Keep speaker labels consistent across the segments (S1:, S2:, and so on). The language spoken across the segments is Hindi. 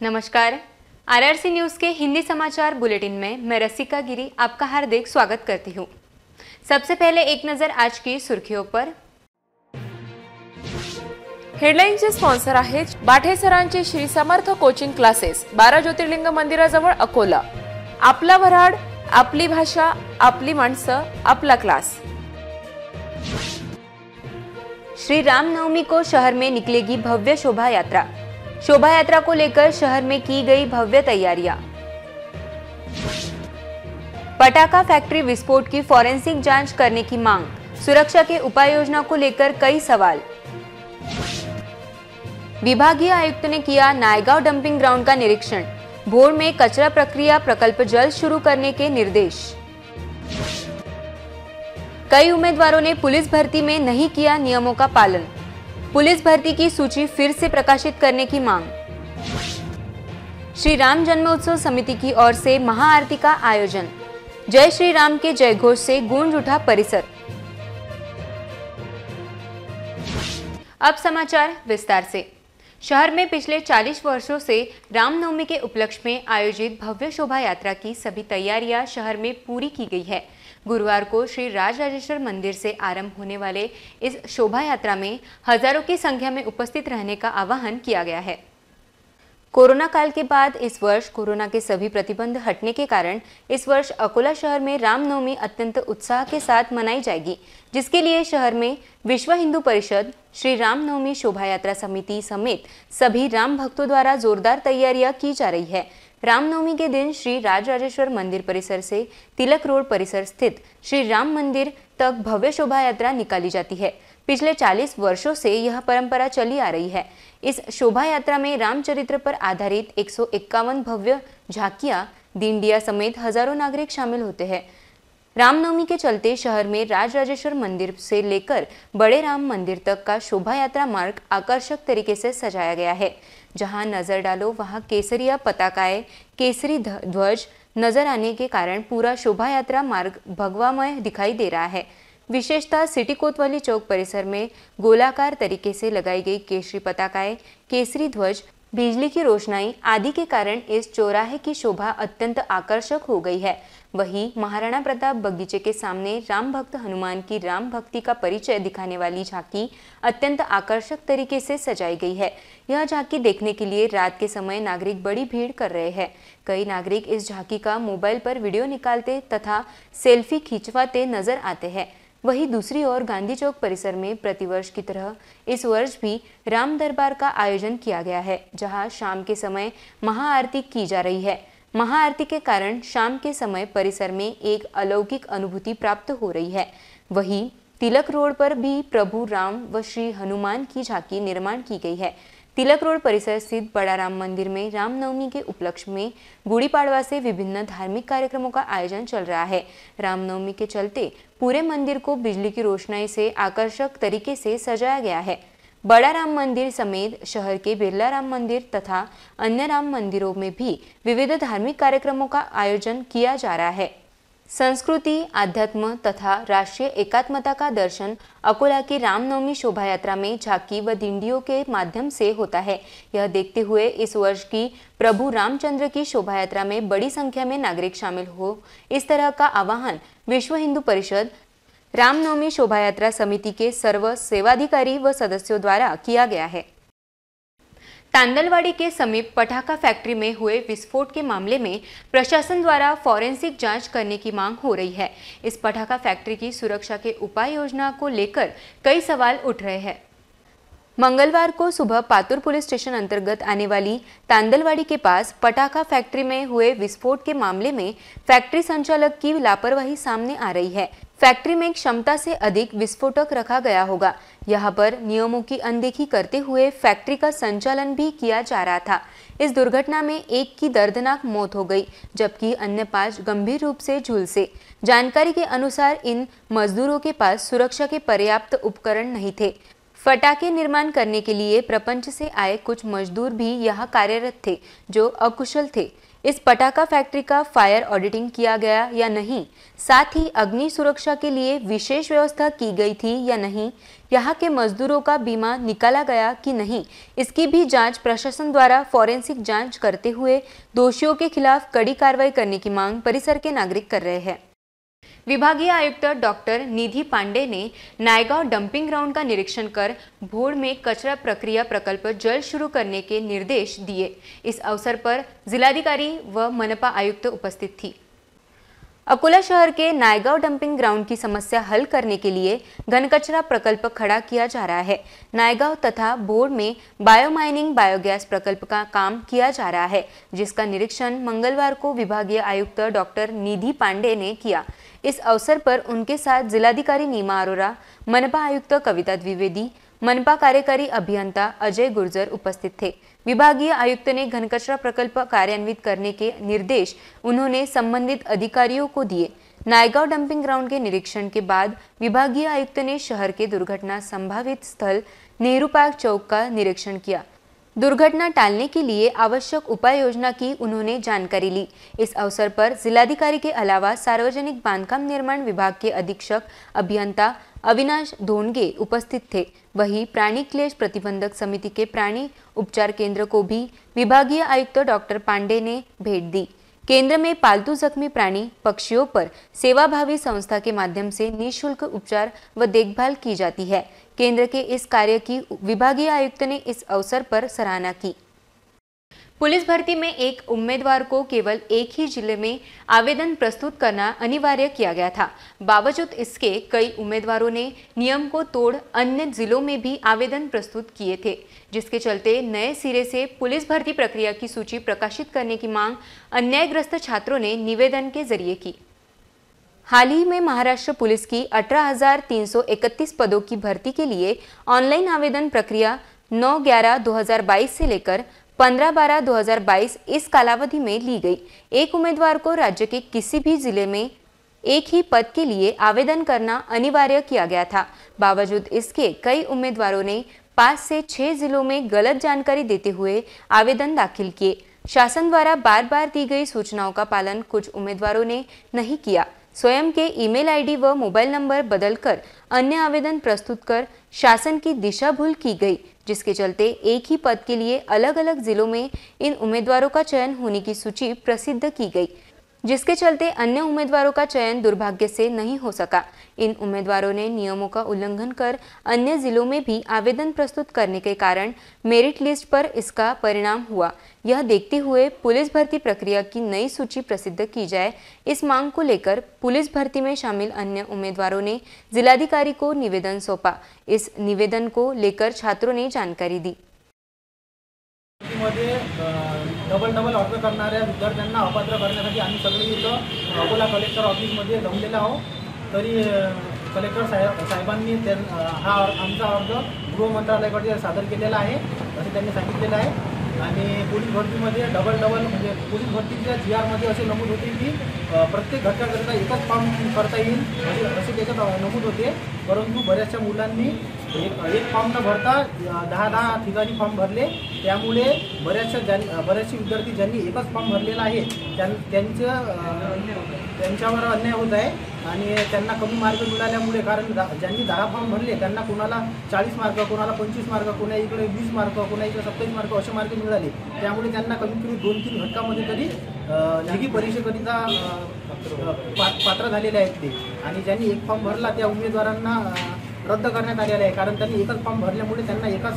S1: नमस्कार। आरआरसी न्यूज के हिंदी समाचार बुलेटिन में मैं रसिका गिरी आपका हार्दिक स्वागत करती हूँ। सबसे पहले एक नजर आज की सुर्खियों पर।
S2: हेडलाईनचे स्पॉन्सर आहेत बाठे सरांचे श्री समर्थ कोचिंग क्लासेस, 12 ज्योतिर्लिंग मंदिराजवळ अकोला। आपला वऱ्हाड, आपली भाषा, आपली माणसं, आपला क्लास।
S1: श्री रामनवमी को शहर में निकलेगी भव्य शोभा यात्रा। शोभा यात्रा को लेकर शहर में की गई भव्य तैयारियां। पटाखा फैक्ट्री विस्फोट की फॉरेंसिक जांच करने की मांग। सुरक्षा के उपाय योजना को लेकर कई सवाल। विभागीय आयुक्त ने किया नायगांव डंपिंग ग्राउंड का निरीक्षण। भोर में कचरा प्रक्रिया प्रकल्प जल्द शुरू करने के निर्देश। कई उम्मीदवारों ने पुलिस भर्ती में नहीं किया नियमों का पालन। पुलिस भर्ती की सूची फिर से प्रकाशित करने की मांग। श्री राम जन्मोत्सव समिति की ओर से महाआरती का आयोजन। जय श्री राम के जयघोष से गूंज उठा परिसर। अब समाचार विस्तार से। शहर में पिछले 40 वर्षों से रामनवमी के उपलक्ष्य में आयोजित भव्य शोभा यात्रा की सभी तैयारियां शहर में पूरी की गई है। गुरुवार को श्री राजराजेश्वर मंदिर से आरंभ होने वाले इस शोभा यात्रा में हजारों की संख्या में उपस्थित रहने का आह्वान किया गया है। कोरोना काल के बाद इस वर्ष कोरोना के सभी प्रतिबंध हटने के कारण इस वर्ष अकोला शहर में रामनवमी अत्यंत उत्साह के साथ मनाई जाएगी, जिसके लिए शहर में विश्व हिंदू परिषद, श्री रामनवमी शोभा यात्रा समिति समेत सभी राम भक्तों द्वारा जोरदार तैयारियां की जा रही है। रामनवमी के दिन श्री राजराजेश्वर मंदिर परिसर से तिलक रोड परिसर स्थित श्री राम मंदिर तक भव्य शोभा यात्रा निकाली जाती है। पिछले 40 वर्षों से यह परंपरा चली आ रही है। इस शोभा यात्रा में रामचरित्र पर आधारित 151 भव्य झांकियां, दिंडिया समेत हजारों नागरिक शामिल होते हैं। रामनवमी के चलते शहर में राजराजेश्वर मंदिर से लेकर बड़े राम मंदिर तक का शोभा यात्रा मार्ग आकर्षक तरीके से सजाया गया है। जहां नजर डालो वहां केसरिया पताकाएं, केसरी ध्वज नजर आने के कारण पूरा शोभा यात्रा मार्ग भगवामय दिखाई दे रहा है। विशेषतः सिटी कोतवाली चौक परिसर में गोलाकार तरीके से लगाई गई केसरी पताकाएं, केसरी ध्वज, बिजली की रोशनाई आदि के कारण इस चौराहे की शोभा अत्यंत आकर्षक हो गई है। वहीं महाराणा प्रताप बगीचे के सामने राम भक्त हनुमान की राम भक्ति का परिचय दिखाने वाली झांकी अत्यंत आकर्षक तरीके से सजाई गई है। यह झांकी देखने के लिए रात के समय नागरिक बड़ी भीड़ कर रहे हैं। कई नागरिक इस झांकी का मोबाइल पर वीडियो निकालते तथा सेल्फी खिंचवाते नजर आते हैं। वहीं दूसरी ओर गांधी चौक परिसर में प्रतिवर्ष की तरह इस वर्ष भी राम दरबार का आयोजन किया गया है, जहां शाम के समय महाआरती की जा रही है। महाआरती के कारण शाम के समय परिसर में एक अलौकिक अनुभूति प्राप्त हो रही है। वहीं तिलक रोड पर भी प्रभु राम व श्री हनुमान की झांकी निर्माण की गई है। तिलक रोड परिसर स्थित बड़ा राम मंदिर में रामनवमी के उपलक्ष्य में गुड़ी पाड़वा से विभिन्न धार्मिक कार्यक्रमों का आयोजन चल रहा है। रामनवमी के चलते पूरे मंदिर को बिजली की रोशनाई से आकर्षक तरीके से सजाया गया है। बड़ा राम मंदिर समेत शहर के बिरला राम मंदिर तथा अन्य राम मंदिरों में भी विविध धार्मिक कार्यक्रमों का आयोजन किया जा रहा है। संस्कृति, आध्यात्म तथा राष्ट्रीय एकात्मता का दर्शन अकोला की रामनवमी शोभा यात्रा में झांकी व दिंडियों के माध्यम से होता है। यह देखते हुए इस वर्ष की प्रभु रामचंद्र की शोभा यात्रा में बड़ी संख्या में नागरिक शामिल हो, इस तरह का आह्वान विश्व हिंदू परिषद, रामनवमी शोभा यात्रा समिति के सर्व सेवाधिकारी व सदस्यों द्वारा किया गया है। तांदलवाड़ी के समीप पटाखा फैक्ट्री में हुए विस्फोट के मामले में प्रशासन द्वारा फॉरेंसिक जांच करने की मांग हो रही है। इस पटाखा फैक्ट्री की सुरक्षा के उपाय योजना को लेकर कई सवाल उठ रहे हैं। मंगलवार को सुबह पातुर पुलिस स्टेशन अंतर्गत आने वाली तांदलवाड़ी के पास पटाखा फैक्ट्री में हुए विस्फोट के मामले में फैक्ट्री संचालक की लापरवाही सामने आ रही है। फैक्ट्री में क्षमता से अधिक विस्फोटक रखा गया होगा। यहाँ पर नियमों की अनदेखी करते हुए फैक्ट्री का संचालन भी किया जा रहा था। इस दुर्घटना में एक की दर्दनाक मौत हो गई, जबकि अन्य 5 गंभीर रूप से झुलसे। जानकारी के अनुसार इन मजदूरों के पास सुरक्षा के पर्याप्त उपकरण नहीं थे। पटाखे निर्माण करने के लिए प्रपंच से आए कुछ मजदूर भी यहाँ कार्यरत थे, जो अकुशल थे। इस पटाखा फैक्ट्री का फायर ऑडिटिंग किया गया या नहीं, साथ ही अग्नि सुरक्षा के लिए विशेष व्यवस्था की गई थी या नहीं, यहाँ के मजदूरों का बीमा निकाला गया कि नहीं, इसकी भी जांच प्रशासन द्वारा फॉरेंसिक जांच करते हुए दोषियों के खिलाफ कड़ी कार्रवाई करने की मांग परिसर के नागरिक कर रहे हैं। विभागीय आयुक्त डॉक्टर निधि पांडे ने नायगांव डंपिंग ग्राउंड का निरीक्षण कर भोड़ में कचरा प्रक्रिया प्रकल्प जल्द शुरू करने के निर्देश दिए। इस अवसर पर जिलाधिकारी व मनपा आयुक्त उपस्थित थी। अकोला शहर के नायगांव डंपिंग ग्राउंड की समस्या हल करने के लिए घन कचरा प्रकल्प खड़ा किया जा रहा है। नायगांव तथा भोड़ में बायोमाइनिंग बायोगैस प्रकल्प का काम किया जा रहा है, जिसका निरीक्षण मंगलवार को विभागीय आयुक्त डॉक्टर निधि पांडे ने किया। इस अवसर पर उनके साथ जिलाधिकारी नीमा अरोरा, मनपा आयुक्त कविता द्विवेदी, मनपा कार्यकारी अभियंता अजय गुर्जर उपस्थित थे। विभागीय आयुक्त ने घन कचरा प्रकल्प कार्यान्वित करने के निर्देश उन्होंने संबंधित अधिकारियों को दिए। नायगांव डंपिंग ग्राउंड के निरीक्षण के बाद विभागीय आयुक्त ने शहर के दुर्घटना संभावित स्थल नेहरू पार्क चौक का निरीक्षण किया। दुर्घटना टालने के लिए आवश्यक उपाय योजना की उन्होंने जानकारी ली। इस अवसर पर जिलाधिकारी के अलावा सार्वजनिक बांधकाम निर्माण विभाग के अधीक्षक अभियंता अविनाश धोंडगे उपस्थित थे। वहीं प्राणी क्लेश प्रतिबंधक समिति के प्राणी उपचार केंद्र को भी विभागीय आयुक्त डॉक्टर पांडे ने भेंट दी। केंद्र में पालतू जख्मी प्राणी पक्षियों पर सेवाभावी संस्था के माध्यम से निःशुल्क उपचार व देखभाल की जाती है। केंद्र के इस कार्य की विभागीय आयुक्त ने इस अवसर पर सराहना की। पुलिस भर्ती में एक उम्मीदवार को केवल एक ही जिले में आवेदन प्रस्तुत करना अनिवार्य किया गया था। बावजूद इसके कई उम्मीदवारों ने नियम को तोड़ अन्य जिलों में भी आवेदन प्रस्तुत किए थे, जिसके चलते नए सिरे से पुलिस भर्ती प्रक्रिया की सूची प्रकाशित करने की मांग अन्यायग्रस्त छात्रों ने निवेदन के जरिए की। हाल ही में महाराष्ट्र पुलिस की 18,331 पदों की भर्ती के लिए ऑनलाइन आवेदन प्रक्रिया 9/11/2022 से लेकर 15/12/2022 इस कालावधि में ली गई। एक उम्मीदवार को राज्य के किसी भी जिले में एक ही पद के लिए आवेदन करना अनिवार्य किया गया था। बावजूद इसके कई उम्मीदवारों ने 5 से 6 जिलों में गलत जानकारी देते हुए आवेदन दाखिल किए। शासन द्वारा बार बार दी गई सूचनाओं का पालन कुछ उम्मीदवारों ने नहीं किया। स्वयं के ईमेल आईडी व मोबाइल नंबर बदलकर अन्य आवेदन प्रस्तुत कर शासन की दिशा भूल की गई, जिसके चलते एक ही पद के लिए अलग अलग जिलों में इन उम्मीदवारों का चयन होने की सूची प्रसिद्ध की गई, जिसके चलते अन्य उम्मीदवारों का चयन दुर्भाग्य से नहीं हो सका। इन उम्मीदवारों ने नियमों का उल्लंघन कर अन्य जिलों में भी आवेदन प्रस्तुत करने के कारण मेरिट लिस्ट पर इसका परिणाम हुआ। यह देखते हुए पुलिस भर्ती प्रक्रिया की नई सूची प्रसिद्ध की जाए, इस मांग को लेकर पुलिस भर्ती में शामिल अन्य उम्मीदवारों ने जिलाधिकारी को निवेदन सौंपा। इस निवेदन को लेकर छात्रों ने जानकारी दी।
S3: डबल अर्ज करणाऱ्या विद्यार्थ्यांना अपात्र करण्यासाठी आम्ही सगळे इथं अकोला कलेक्टर ऑफिसमध्ये जमलेलो आहोत। तरी कलेक्टर साहेबांनी हा आमचा अर्ज गृह मंत्रालयाकडे सादर केलेला आहे असे त्यांनी सांगितलेलं आहे। आणि पोलीस भरतीमध्ये डबल म्हणजे पोलीस भरतीच्या GRमध्ये असे नमूद होते की प्रत्येक घटकाकरिता एकच फॉर्म करता येईल असे त्याच्यात नमूद होते, परंतु बऱ्याचशा मुलांनी एक फॉर्म न भरता 10 ठिकाणी फॉर्म भरले। त्यामुळे बरेचसे विद्यार्थी ज्यांनी एकच फॉर्म भरलेला आहे त्यांच्यावर अन्याय होत आहे आणि त्यांना कमी मार्क मिळाल्यामुळे, कारण ज्यांनी 10 फॉर्म भरले त्यांना कोणाला 40 मार्क, कोणाला 25 मार्क, कोणा इकडे 20 मार्क, कोणा इकडे 27 मार्क असे मार्क मिळाले। त्यामुळे त्यांना कमीत कमी 2-3 घटकामध्ये तरी लेखी परीक्षेकरिता पात्र झालेले आहेत ते। आणि ज्यांनी एक फॉर्म भरला त्या उमेदवारांना रद्द करण्यात आलेला आहे, कारण त्यांनी एकच फॉर्म भरल्यामुळे त्यांना एकाच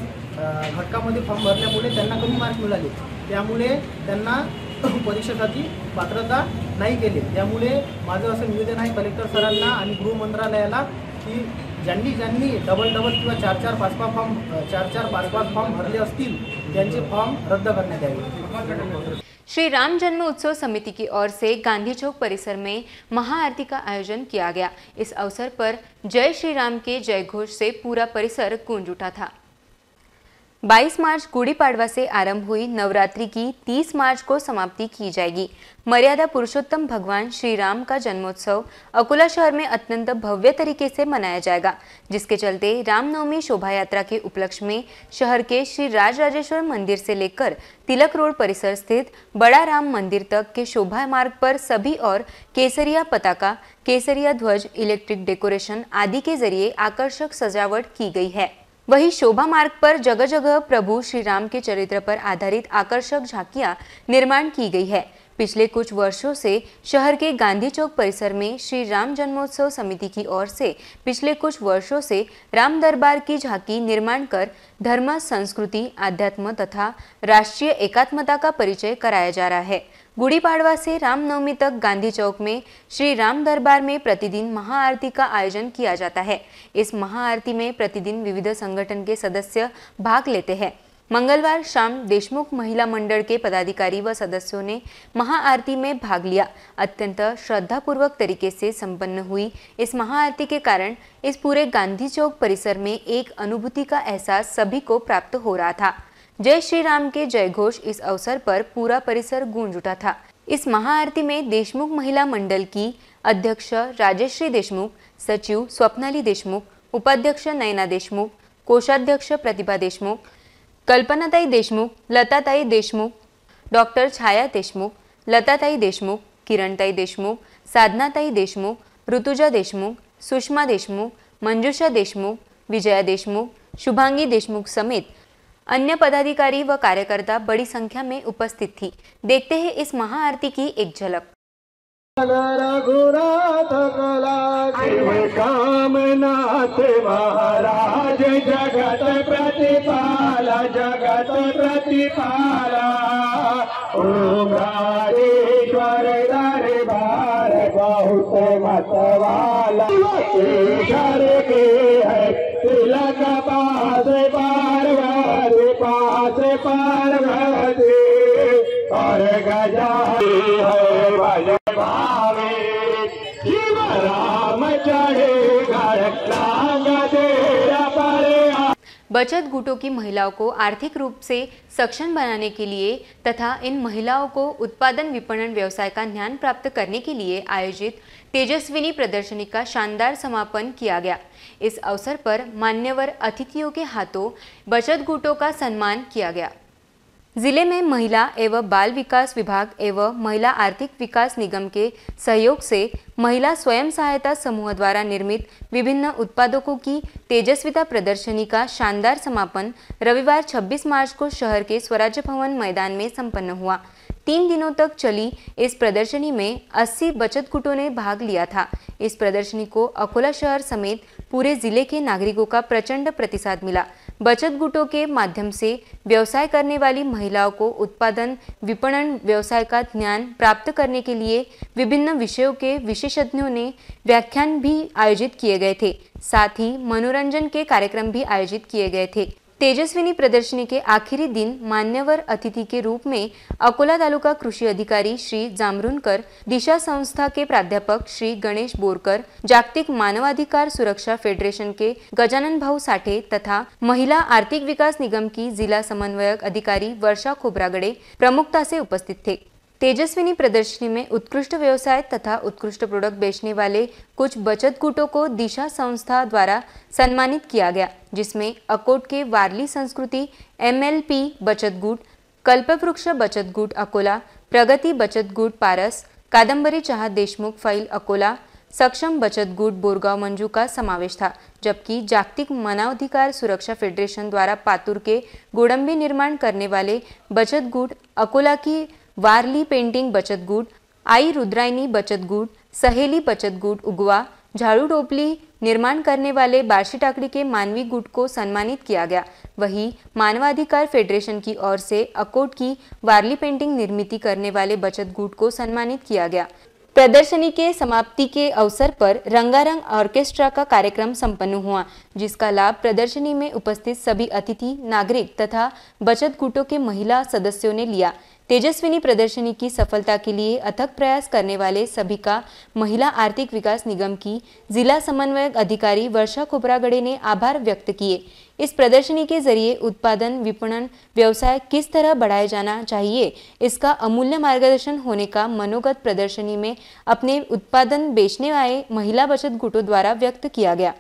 S3: घटकामध्ये फॉर्म भरल्यामुळे त्यांना कमी मार्क मिळाले। त्यामुळे त्यांना परीक्षेसाठी पात्रता नाही केली। त्यामुळे माझं असं निवेदन आहे कलेक्टर सरांना आणि गृह मंत्रालयाला की ज्यांनी डबल किंवा 4-5 फॉर्म भरले असतील त्यांचे फॉर्म रद्द करण्यात यावे।
S1: श्री राम जन्म उत्सव समिति की ओर से गांधी चौक परिसर में महाआरती का आयोजन किया गया। इस अवसर पर जय श्री राम के जय घोष से पूरा परिसर गूंज उठा था। 22 मार्च गुड़ी पाड़वा से आरंभ हुई नवरात्रि की 30 मार्च को समाप्ति की जाएगी। मर्यादा पुरुषोत्तम भगवान श्री राम का जन्मोत्सव अकोला शहर में अत्यंत भव्य तरीके से मनाया जाएगा, जिसके चलते रामनवमी शोभा यात्रा के उपलक्ष्य में शहर के श्री राजराजेश्वर मंदिर से लेकर तिलक रोड परिसर स्थित बड़ा राम मंदिर तक के शोभा मार्ग पर सभी और केसरिया पताका, केसरिया ध्वज, इलेक्ट्रिक डेकोरेशन आदि के जरिए आकर्षक सजावट की गई है। वहीं शोभा मार्ग पर जगह जगह प्रभु श्री राम के चरित्र पर आधारित आकर्षक झांकियां निर्माण की गई है। पिछले कुछ वर्षों से शहर के गांधी चौक परिसर में श्री राम जन्मोत्सव समिति की ओर से पिछले कुछ वर्षों से राम दरबार की झांकी निर्माण कर धर्म, संस्कृति, आध्यात्म तथा राष्ट्रीय एकात्मता का परिचय कराया जा रहा है। गुड़ी पाड़वा से रामनवमी तक गांधी चौक में श्री राम दरबार में प्रतिदिन महाआरती का आयोजन किया जाता है। इस महाआरती में प्रतिदिन विविध संगठन के सदस्य भाग लेते हैं। मंगलवार शाम देशमुख महिला मंडल के पदाधिकारी व सदस्यों ने महाआरती में भाग लिया। अत्यंत श्रद्धापूर्वक तरीके से संपन्न हुई इस महाआरती के कारण इस पूरे गांधी चौक परिसर में एक अनुभूति का एहसास सभी को प्राप्त हो रहा था। जय श्री राम के जय घोष इस अवसर पर पूरा परिसर गूंज उठा था। इस महाआरती में देशमुख महिला मंडल की अध्यक्ष राजेश्री देशमुख, सचिव स्वप्नाली देशमुख, उपाध्यक्ष नयना देशमुख, कोषाध्यक्ष प्रतिभा देशमुख, कल्पनाताई देशमुख, लताताई देशमुख, डॉक्टर छाया देशमुख, लताताई देशमुख, किरणताई देशमुख, साधनाताई देशमुख, ऋतुजा देशमुख, सुषमा देशमुख, मंजुषा देशमुख, विजया देशमुख, शुभांगी देशमुख समेत अन्य पदाधिकारी व कार्यकर्ता बड़ी संख्या में उपस्थित थी। देखते हैं इस महाआरती की एक झलक।
S4: रघुनाथ कामनाथ महाराज जगत प्रतिपाला ओम राजेश्वर दरबार बहुत मतवाला शर के है तिलक पास पार्वती और गजा है भजभावे शिव राम चढ़े घर लांग तेरा परे।
S1: बचत गुटों की महिलाओं को आर्थिक रूप से सक्षम बनाने के लिए तथा इन महिलाओं को उत्पादन विपणन व्यवसाय का ज्ञान प्राप्त करने के लिए आयोजित तेजस्विनी प्रदर्शनी का शानदार समापन किया गया। इस अवसर पर मान्यवर अतिथियों के हाथों बचत गुटों का सम्मान किया गया। जिले में महिला एवं बाल विकास विभाग एवं महिला आर्थिक विकास निगम के सहयोग से महिला स्वयं सहायता समूह द्वारा निर्मित विभिन्न उत्पादकों की तेजस्विता प्रदर्शनी का शानदार समापन रविवार 26 मार्च को शहर के स्वराज्य भवन मैदान में संपन्न हुआ। 3 दिनों तक चली इस प्रदर्शनी में 80 बचत गुटों ने भाग लिया था। इस प्रदर्शनी को अकोला शहर समेत पूरे जिले के नागरिकों का प्रचंड प्रतिसाद मिला। बचत गुटों के माध्यम से व्यवसाय करने वाली महिलाओं को उत्पादन विपणन व्यवसाय का ज्ञान प्राप्त करने के लिए विभिन्न विषयों के विशेषज्ञों ने व्याख्यान भी आयोजित किए गए थे। साथ ही मनोरंजन के कार्यक्रम भी आयोजित किए गए थे। तेजस्विनी प्रदर्शनी के आखिरी दिन मान्यवर अतिथि के रूप में अकोला तालुका कृषि अधिकारी श्री जामरुनकर, दिशा संस्था के प्राध्यापक श्री गणेश बोरकर, जागतिक मानवाधिकार सुरक्षा फेडरेशन के गजानन भाऊ साठे तथा महिला आर्थिक विकास निगम की जिला समन्वयक अधिकारी वर्षा खोब्रागड़े प्रमुखता से उपस्थित थे। तेजस्विनी प्रदर्शनी में उत्कृष्ट व्यवसाय तथा उत्कृष्ट प्रोडक्ट बेचने वाले कुछ बचत गुटों को दिशा संस्था द्वारा सम्मानित किया गया, जिसमें अकोट के वारली संस्कृति MLP बचत गुट, कल्पवृक्ष बचत गुट अकोला, प्रगति बचत गुट पारस, कादंबरी चाहत देशमुख फाइल अकोला, सक्षम बचत गुट बोरगांव मंजू का समावेश था। जबकि जागतिक मानवाधिकार सुरक्षा फेडरेशन द्वारा पातुर के गोडंबी निर्माण करने वाले बचत गुट अकोला की वारली पेंटिंग बचत गुट, आई रुद्रायनी बचत गुट, सहेली बचत गुट उगवा, झाड़ू टोपली निर्माण करने वाले बार्शी टाकड़ी के मानवी गुट को सम्मानित किया गया। वहीं मानवाधिकार फेडरेशन की ओर से अकोट की वारली पेंटिंग निर्मित करने वाले बचत गुट को सम्मानित किया गया। प्रदर्शनी के समाप्ति के अवसर पर रंगारंग ऑर्केस्ट्रा का कार्यक्रम संपन्न हुआ, जिसका लाभ प्रदर्शनी में उपस्थित सभी अतिथि, नागरिक तथा बचत गुटों के महिला सदस्यों ने लिया। तेजस्विनी प्रदर्शनी की सफलता के लिए अथक प्रयास करने वाले सभी का महिला आर्थिक विकास निगम की जिला समन्वयक अधिकारी वर्षा खोबरागड़े ने आभार व्यक्त किए। इस प्रदर्शनी के जरिए उत्पादन विपणन व्यवसाय किस तरह बढ़ाया जाना चाहिए, इसका अमूल्य मार्गदर्शन होने का मनोगत प्रदर्शनी में अपने उत्पादन बेचने आए महिला बचत गुटों द्वारा व्यक्त किया गया।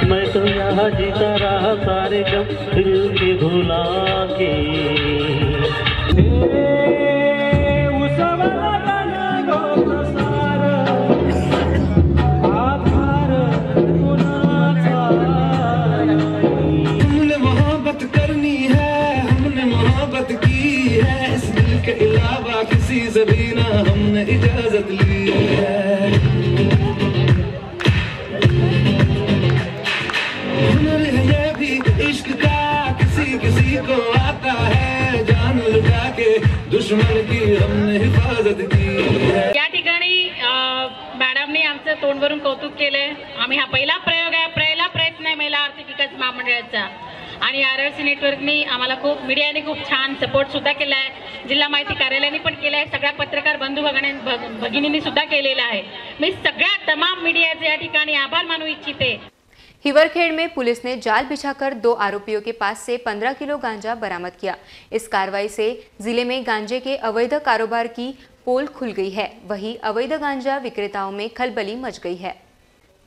S5: मैं तो यहाँ जीता रहा सारे गम दिल के भुला के।
S4: हमने मोहब्बत करनी है, हमने मोहब्बत की है, इस दिल के अलावा किसी से भी ना हमने इजाजत ली है। इश्क का किसी किसी को आता है, जान लुटा के दुश्मन की हमने हिफाजत की है।
S6: या ठिकाणी मॅडमने आमचं तोंड भरून कौतुक केले। आम्ही हा पहिला प्रयोग आहे, पहिला प्रयत्न आहे महिला आर्थिक विकास महामंडळाचा आणि RRC नेटवर्कनी आम्हाला खूप मीडियाने खूप छान सपोर्ट सुद्धा केला आहे, जिल्हा माहिती कार्यालयाने पण केला आहे, सगळ्या पत्रकार बंधू भगिनींनी सुद्धा केलेला आहे। मी सगळ्या तमाम मीडियाचे या ठिकाणी आभार मानू इच्छिते।
S1: हिवरखेड़ में पुलिस ने जाल बिछाकर 2 आरोपियों के पास से 15 किलो गांजा बरामद किया। इस कार्रवाई से जिले में गांजे के अवैध कारोबार की पोल खुल गई है, वहीं अवैध गांजा विक्रेताओं में खलबली मच गई है।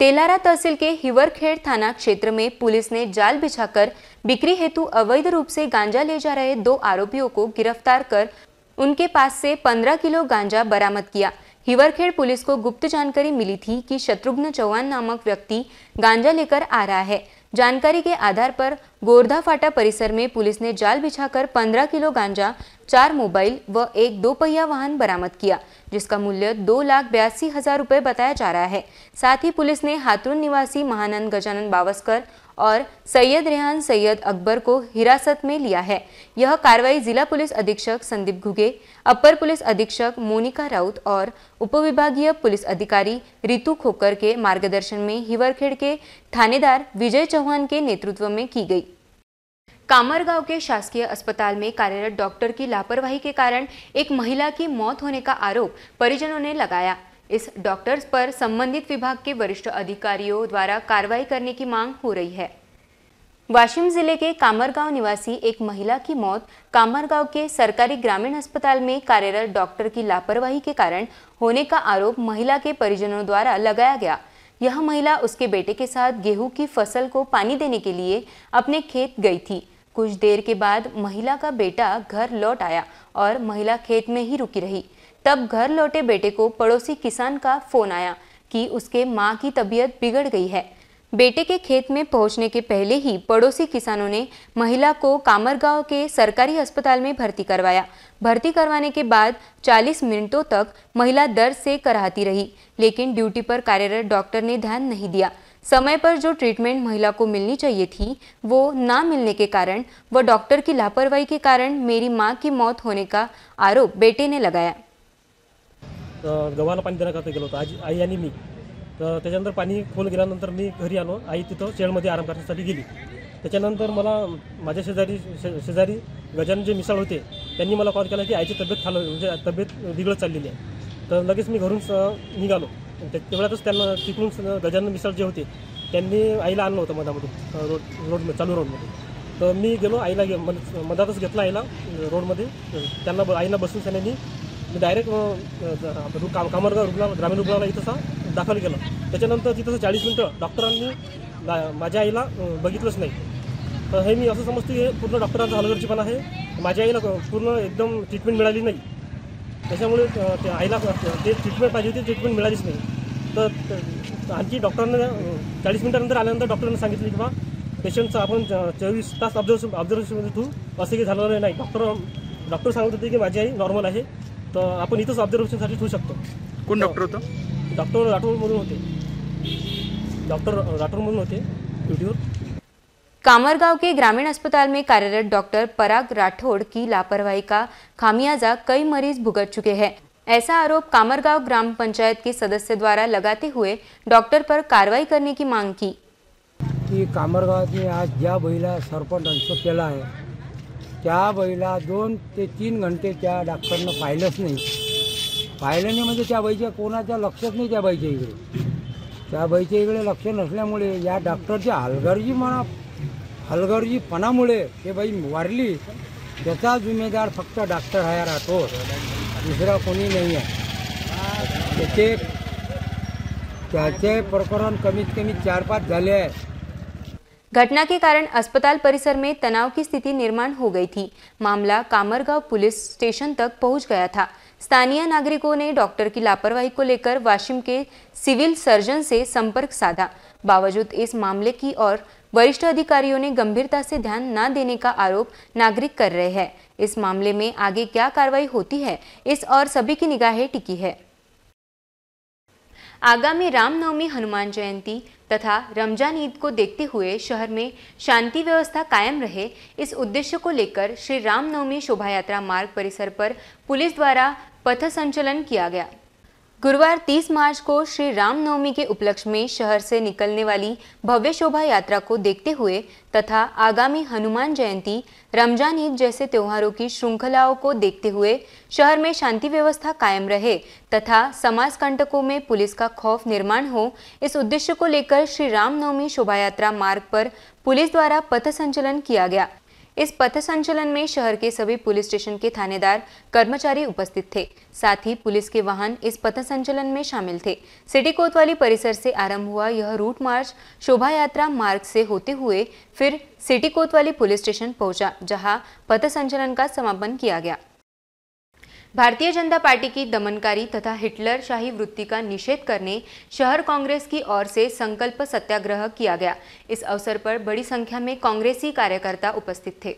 S1: तेलारा तहसील के हिवरखेड़ थाना क्षेत्र में पुलिस ने जाल बिछाकर बिक्री हेतु अवैध रूप से गांजा ले जा रहे 2 आरोपियों को गिरफ्तार कर उनके पास से 15 किलो गांजा बरामद किया। हिवरखेड़ पुलिस को गुप्त जानकारी मिली थी कि शत्रुघ्न चौहान नामक व्यक्ति गांजा लेकर आ रहा है। जानकारी के आधार पर गोरधा फाटा परिसर में पुलिस ने जाल बिछाकर 15 किलो गांजा, 4 मोबाइल व एक 2 पहिया वाहन बरामद किया, जिसका मूल्य 2,82,000 रुपये बताया जा रहा है। साथ ही पुलिस ने हाथरुन निवासी महानंद गजानन बावस्कर और सैयद रेहान सैयद अकबर को हिरासत में लिया है। यह कार्रवाई जिला पुलिस अधीक्षक संदीप घुगे, अपर पुलिस अधीक्षक मोनिका राउत और उपविभागीय पुलिस अधिकारी रितु खोकर के मार्गदर्शन में हिवरखेड़ के थानेदार विजय चौहान के नेतृत्व में की गई। कामरगांव के शासकीय अस्पताल में कार्यरत डॉक्टर की लापरवाही के कारण एक महिला की मौत होने का आरोप परिजनों ने लगाया। इस डॉक्टर पर संबंधित विभाग के वरिष्ठ अधिकारियों द्वारा कार्रवाई करने की मांग हो रही है। वाशिम जिले के कामरगांव निवासी एक महिला की मौत कामरगांव के सरकारी ग्रामीण अस्पताल में कार्यरत डॉक्टर की लापरवाही के कारण होने का आरोप महिला के परिजनों द्वारा लगाया गया। यह महिला उसके बेटे के साथ गेहूं की फसल को पानी देने के लिए अपने खेत गई थी। कुछ देर के बाद महिला का बेटा घर लौट आया और महिला खेत में ही रुकी रही। तब घर लौटे बेटे को पड़ोसी किसान का फोन आया कि उसके मां की तबीयत बिगड़ गई है। बेटे के खेत में पहुंचने के पहले ही पड़ोसी किसानों ने महिला को कामरगांव के सरकारी अस्पताल में भर्ती करवाया। भर्ती करवाने के बाद 40 मिनटों तक महिला दर्द से कराहती रही, लेकिन ड्यूटी पर कार्यरत डॉक्टर ने ध्यान नहीं दिया। समय पर जो ट्रीटमेंट महिला को मिलनी चाहिए थी वो ना मिलने के कारण व डॉक्टर की लापरवाही के कारण मेरी मां की मौत होने का आरोप बेटे ने लगाया।
S7: गव्हाला पाणी देण्याकरता गेलो होतो आई आणि मी। तर त्याच्यानंतर पाणी खोल गेल्यानंतर मी घरी आलो। आई तिथं शेडमध्ये आराम करण्यासाठी गेली। त्याच्यानंतर मला माझ्या शेजारी गजानन जे मिसाळ होते त्यांनी मला कॉल केला की आईची तब्येत म्हणजे तब्येत बिघडत चाललेली आहे। तर लगेच मी घरून निघालो। तेवढ्यातच त्यांना तिकडून गजानन मिसाळ जे होते त्यांनी आईला आणलं होतं मधामध्ये रोड चालू रोडमध्ये। तर मी गेलो, आईला मधातच घेतला आईला रोडमध्ये। त्यांना आईला बसून त्यांनी मी डायरेक्ट कामरगाव ग्रामीण रुग्णालय इथं दाखल केलं। त्याच्यानंतर तिथं 40 मिनिटं डॉक्टरांनी माझ्या आईला बघितलंच नाही। तर हे मी असं समजतो हे पूर्ण डॉक्टरांचा हलगर्जीपणा आहे। माझ्या आईला पूर्ण एकदम ट्रीटमेंट मिळाली नाही, त्याच्यामुळे आईला ते ट्रीटमेंट पाहिजे होती, ट्रीटमेंट मिळालीच नाही। तर आणखी डॉक्टरांना 40 मिनिटानंतर आल्यानंतर डॉक्टरांनी सांगितलं की बा पेशंटचं आपण 24 तास ऑब्झर्वेशनमध्ये ठेवू, असं काही झालेलं नाही। डॉक्टर सांगत होते की माझी आई नॉर्मल आहे, तर आपण इथंच ऑब्झर्वेशनसाठी ठेवू शकतो।
S8: कोण डॉक्टर होतं?
S7: डॉक्टर राठोडमधून होते, डॉक्टर राठोडमधून होते ड्यूटीवर।
S1: कामरगांव के ग्रामीण अस्पताल में कार्यरत डॉक्टर पराग राठौड़ की लापरवाही का खामियाजा कई मरीज भुगत चुके हैं। ऐसा आरोप कामरगांव ग्राम पंचायत के सदस्य द्वारा लगाते हुए डॉक्टर पर कार्रवाई करने की मांग की।
S9: की कामरगावात आज ज्या बैला सरपंच अंश केला आहे त्या बैला 2 ते 3 घंटे त्या डॉक्टरनं पाहिलंच नाही। पाहिलं नाही म्हणजे त्या बाईच्या कोणाचं लक्षच नाही त्या बाईच्या इकडे। त्या बाईच्या इकडे लक्ष नसल्यामुळे या डॉक्टरच्या हलगर्जीपणामुळे ते बाई वारली। त्याचा जिम्मेदार फक्त डॉक्टर आहे राठोड, दुसरा कोणी नाही आहे। त्याचे प्रकरण कमीत कमी 4-5 झाले आहे।
S1: घटना के कारण अस्पताल परिसर में तनाव की स्थिति निर्माण हो गई थी। मामला कामरगांव पुलिस स्टेशन तक पहुंच गया था। स्थानीय नागरिकों ने डॉक्टर की लापरवाही को लेकर वाशिम के सिविल सर्जन से संपर्क साधा। बावजूद इस मामले की और वरिष्ठ अधिकारियों ने गंभीरता से ध्यान न देने का आरोप नागरिक कर रहे हैं। इस मामले में आगे क्या कार्रवाई होती है, इस और सभी की निगाहें टिकी है। आगामी रामनवमी, हनुमान जयंती तथा रमजान ईद को देखते हुए शहर में शांति व्यवस्था कायम रहे, इस उद्देश्य को लेकर श्री रामनवमी शोभा यात्रा मार्ग परिसर पर पुलिस द्वारा पथ संचलन किया गया। गुरुवार 30 मार्च को श्री रामनवमी के उपलक्ष्य में शहर से निकलने वाली भव्य शोभा यात्रा को देखते हुए तथा आगामी हनुमान जयंती, रमजान ईद जैसे त्योहारों की श्रृंखलाओं को देखते हुए शहर में शांति व्यवस्था कायम रहे तथा समाज कंटकों में पुलिस का खौफ निर्माण हो, इस उद्देश्य को लेकर श्री रामनवमी शोभा यात्रा मार्ग पर पुलिस द्वारा पथ संचलन किया गया। इस पथ संचलन में शहर के सभी पुलिस स्टेशन के थानेदार कर्मचारी उपस्थित थे। साथ ही पुलिस के वाहन इस पथ संचलन में शामिल थे। सिटी कोतवाली परिसर से आरंभ हुआ यह रूट मार्च शोभा यात्रा मार्ग से होते हुए फिर सिटी कोतवाली पुलिस स्टेशन पहुंचा, जहां पथ संचलन का समापन किया गया। भारतीय जनता पार्टी की दमनकारी तथा हिटलरशाही वृत्ति का निषेध करने शहर कांग्रेस की ओर से संकल्प सत्याग्रह किया गया। इस अवसर पर बड़ी संख्या में कांग्रेसी कार्यकर्ता उपस्थित थे।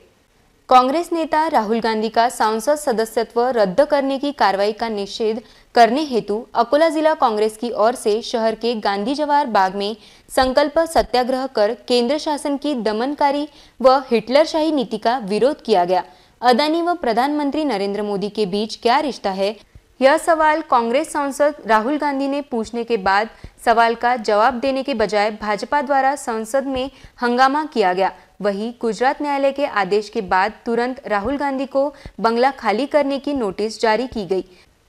S1: कांग्रेस नेता राहुल गांधी का सांसद सदस्यत्व रद्द करने की कार्रवाई का निषेध करने हेतु अकोला जिला कांग्रेस की ओर से शहर के गांधी जवाहर बाग में संकल्प सत्याग्रह कर केंद्र शासन की दमनकारी व हिटलरशाही नीति का विरोध किया गया। अदानी व प्रधानमंत्री नरेंद्र मोदी के बीच क्या रिश्ता है, यह सवाल कांग्रेस सांसद राहुल गांधी ने पूछने के बाद सवाल का जवाब देने के बजाय भाजपा द्वारा संसद में हंगामा किया गया। वहीं गुजरात न्यायालय के आदेश के बाद तुरंत राहुल गांधी को बंगला खाली करने की नोटिस जारी की गई।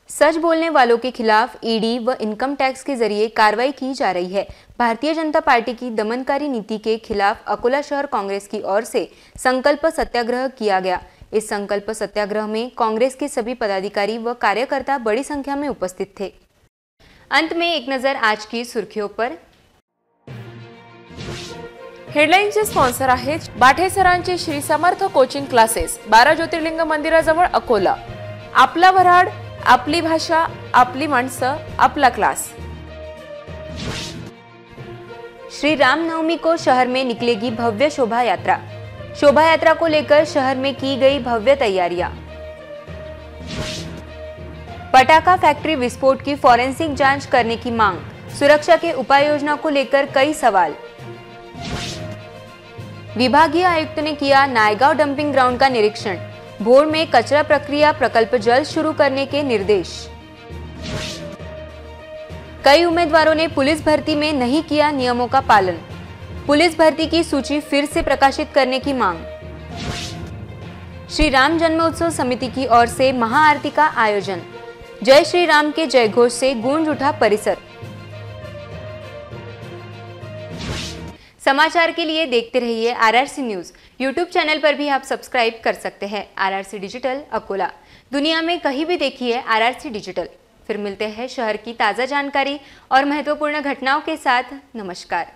S1: सच बोलने वालों के खिलाफ ईडी व इनकम टैक्स के जरिए कार्रवाई की जा रही है। भारतीय जनता पार्टी की दमनकारी नीति के खिलाफ अकोला शहर कांग्रेस की ओर से संकल्प सत्याग्रह किया गया। इस संकल्प सत्याग्रह में कांग्रेस के सभी पदाधिकारी व कार्यकर्ता बड़ी संख्या में उपस्थित थे। अंत में एक नजर आज की सुर्खियों पर।
S2: हेडलाईनचे स्पॉन्सर आहेत बाठे सरांचे श्री समर्थ कोचिंग क्लासेस, 12 ज्योतिर्लिंग मंदिराजवळ अकोला। आपला वऱ्हाड, आपली भाषा, आपली माणसं, आपला क्लास।
S1: श्री रामनवमी को शहर में निकलेगी भव्य शोभा यात्रा। शोभा यात्रा को लेकर शहर में की गई भव्य तैयारियां। पटाखा फैक्ट्री विस्फोट की फॉरेंसिक जांच करने की मांग। सुरक्षा के उपाय योजना को लेकर कई सवाल। विभागीय आयुक्त ने किया नायगांव डंपिंग ग्राउंड का निरीक्षण। भोर में कचरा प्रक्रिया प्रकल्प जल्द शुरू करने के निर्देश। कई उम्मीदवारों ने पुलिस भर्ती में नहीं किया नियमों का पालन। पुलिस भर्ती की सूची फिर से प्रकाशित करने की मांग। श्री राम जन्मोत्सव समिति की ओर से महाआरती का आयोजन। जय श्री राम के जयघोष से गूंज उठा परिसर। समाचार के लिए देखते रहिए आरआरसी न्यूज। यूट्यूब चैनल पर भी आप सब्सक्राइब कर सकते हैं। RRC digital Akola. दुनिया में कहीं भी देखिए आरआरसी डिजिटल। फिर मिलते हैं शहर की ताज़ा जानकारी और महत्वपूर्ण घटनाओं के साथ। नमस्कार।